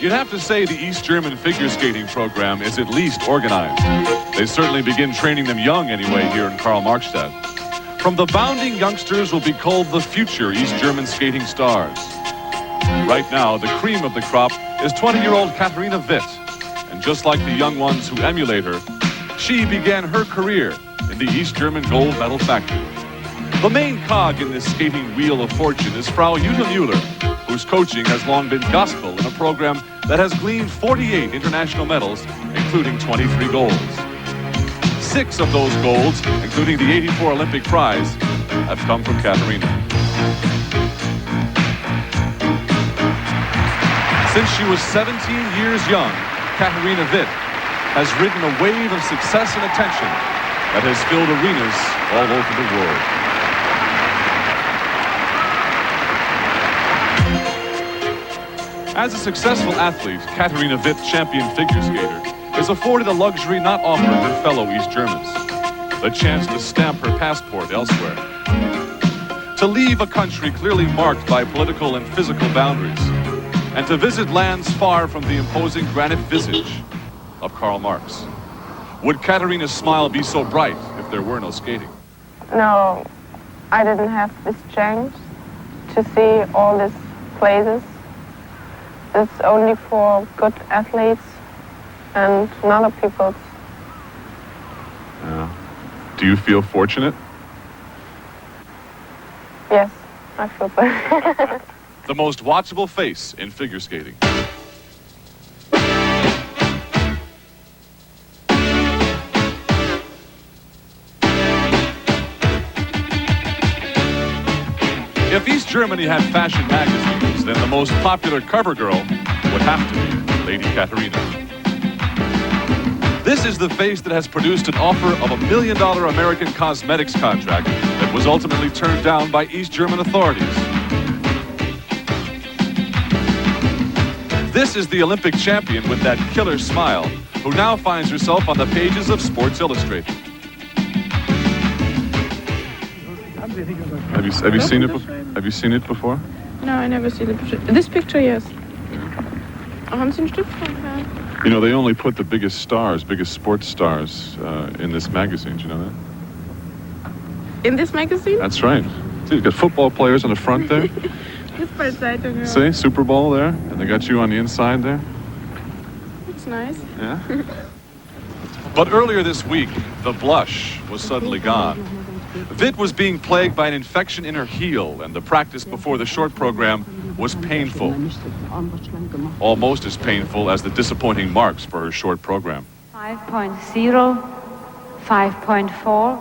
You'd have to say the East German figure skating program is at least organized. They certainly begin training them young anyway here in Karl-Marxstadt. From the bounding youngsters will be called the future East German skating stars. Right now, the cream of the crop is 20-year-old Katarina Witt. And just like the young ones who emulate her, she began her career in the East German gold medal factory. The main cog in this skating wheel of fortune is Frau Jutta Müller, whose coaching has long been gospel in a program that has gleaned 48 international medals, including 23 golds. 6 of those golds, including the '84 Olympic prize, have come from Katarina. Since she was 17 years young, Katarina Witt has ridden a wave of success and attention that has filled arenas all over the world. As a successful athlete, Katarina Witt, champion figure skater, is afforded a luxury not offered her fellow East Germans: the chance to stamp her passport elsewhere. To leave a country clearly marked by political and physical boundaries, and to visit lands far from the imposing granite visage of Karl Marx. Would Katarina's smile be so bright if there were no skating? No, I didn't have this chance to see all these places. It's only for good athletes and not other people. Do you feel fortunate? Yes, I feel so. The most watchable face in figure skating. If East Germany had fashion magazines, then the most popular cover girl would have to be Lady Katarina. This is the face that has produced an offer of $1 million American cosmetics contract that was ultimately turned down by East German authorities. This is the Olympic champion with that killer smile, who now finds herself on the pages of Sports Illustrated. Have you seen it? Have you seen it before? No, I never seen it before. This picture, yes. Haben Sie ein Stück von her? You know, they only put the biggest stars, biggest sports stars in this magazine. Do you know that? In this magazine? That's right. See, you've got football players on the front there. Fußballzeitung, ja. See, Super Bowl there, and they got you on the inside there. That's nice. Yeah. But earlier this week, the blush was suddenly gone. Witt was being plagued by an infection in her heel, and the practice before the short program was painful. Almost as painful as the disappointing marks for her short program. 5.0, 5.4,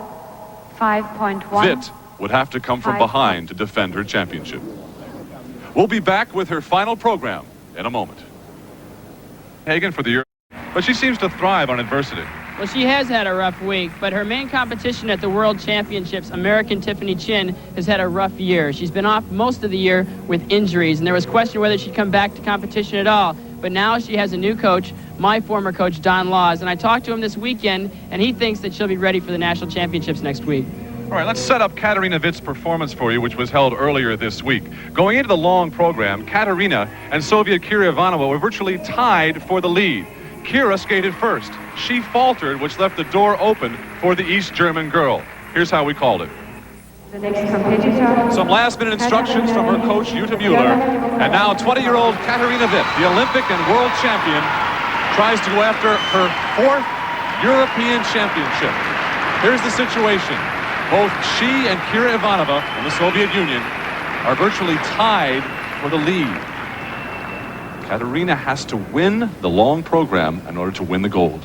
5.1. Witt would have to come from behind to defend her championship. We'll be back with her final program in a moment. Hagen for the year, but she seems to thrive on adversity. Well, she has had a rough week, but her main competition at the World Championships, American Tiffany Chin, has had a rough year. She's been off most of the year with injuries, and there was question whether she'd come back to competition at all. But now she has a new coach, my former coach, Don Laws, and I talked to him this weekend, and he thinks that she'll be ready for the national championships next week. All right, let's set up Katarina Witt's performance for you, which was held earlier this week. Going into the long program, Katarina and Soviet Kira Ivanova were virtually tied for the lead. Kira skated first. She faltered, which left the door open for the East German girl. Here's how we called it. The next competitor. Some last-minute instructions from her coach, Jutta Müller. And now 20-year-old Katarina Witt, the Olympic and world champion, tries to go after her 4th European championship. Here's the situation. Both she and Kira Ivanova in the Soviet Union are virtually tied for the lead. Katarina has to win the long program in order to win the gold.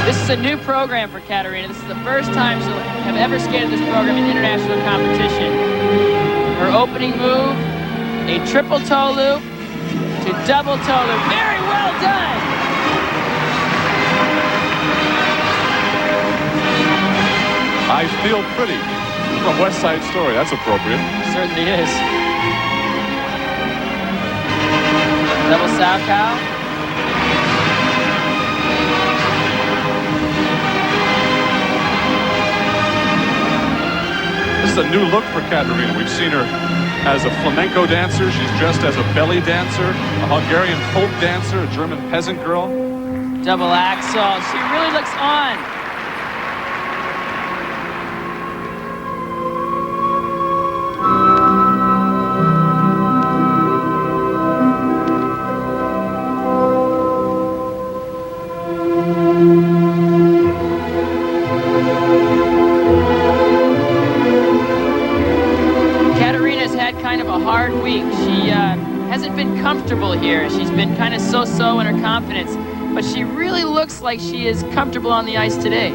This is a new program for Katarina. This is the first time she'll have ever skated this program in international competition. Her opening move, a triple toe loop to double toe loop. Very well done! I Feel Pretty from West Side Story. That's appropriate. Certainly is. Double sow cow. is a new look for Katarina. We've seen her as a flamenco dancer. She's dressed as a belly dancer, a Hungarian folk dancer, a German peasant girl. Double axel. She really looks on. Kind of a hard week. She hasn't been comfortable here. She's been kind of so-so in her confidence, but she really looks like she is comfortable on the ice today.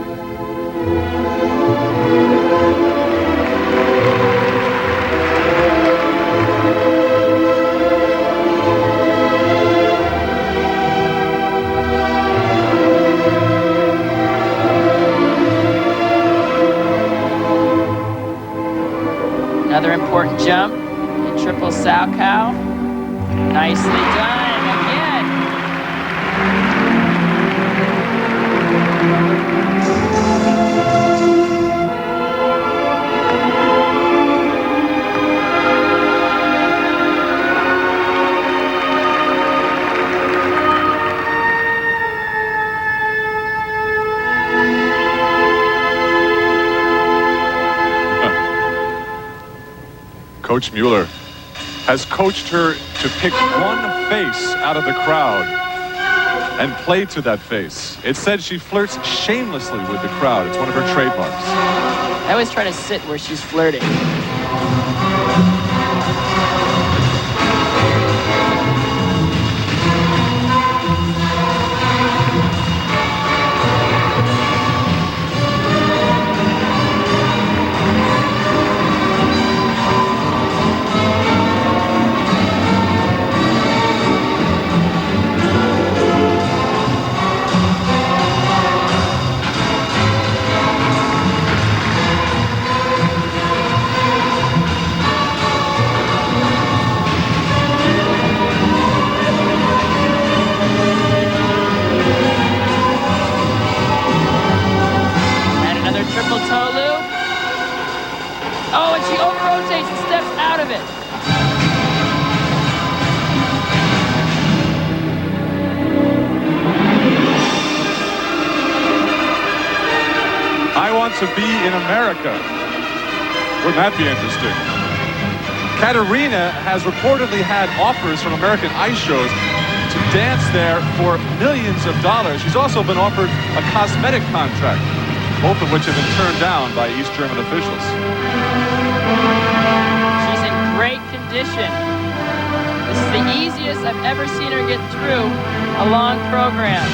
Another important jump. Triple sow cow. Nicely done again. Coach Mueller has coached her to pick one face out of the crowd and play to that face. It said she flirts shamelessly with the crowd. It's one of her trademarks. I always try to sit where she's flirting. Oh, and she over-rotates and steps out of it. I want to be in America. Wouldn't that be interesting? Katarina has reportedly had offers from American ice shows to dance there for millions of dollars. She's also been offered a cosmetic contract, both of which have been turned down by East German officials. She's in great condition. This is the easiest I've ever seen her get through a long program.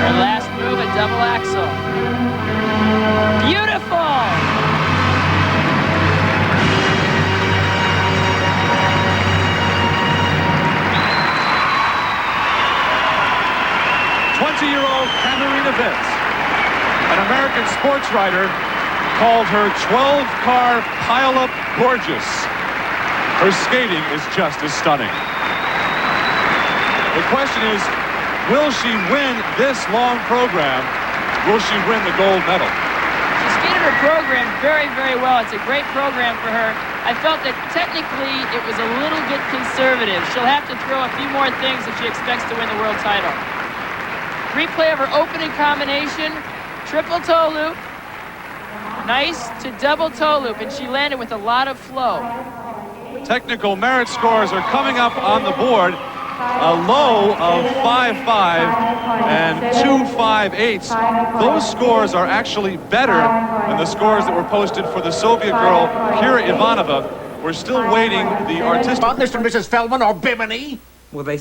Her last move, a double axel. Beautiful! Katarina Witt, an American sports writer, called her 12-car pile-up gorgeous. Her skating is just as stunning. The question is, will she win this long program? Will she win the gold medal? She skated her program very, very well. It's a great program for her. I felt that technically it was a little bit conservative. She'll have to throw a few more things if she expects to win the world title. Replay of her opening combination, triple toe loop, nice to double toe loop, and she landed with a lot of flow. Technical merit scores are coming up on the board. A low of 5.5 and 2.58. Those scores are actually better than the scores that were posted for the Soviet girl, Kira Ivanova. We're still waiting the artistic... Mr. and Mrs. Feldman or Bimini? Will they...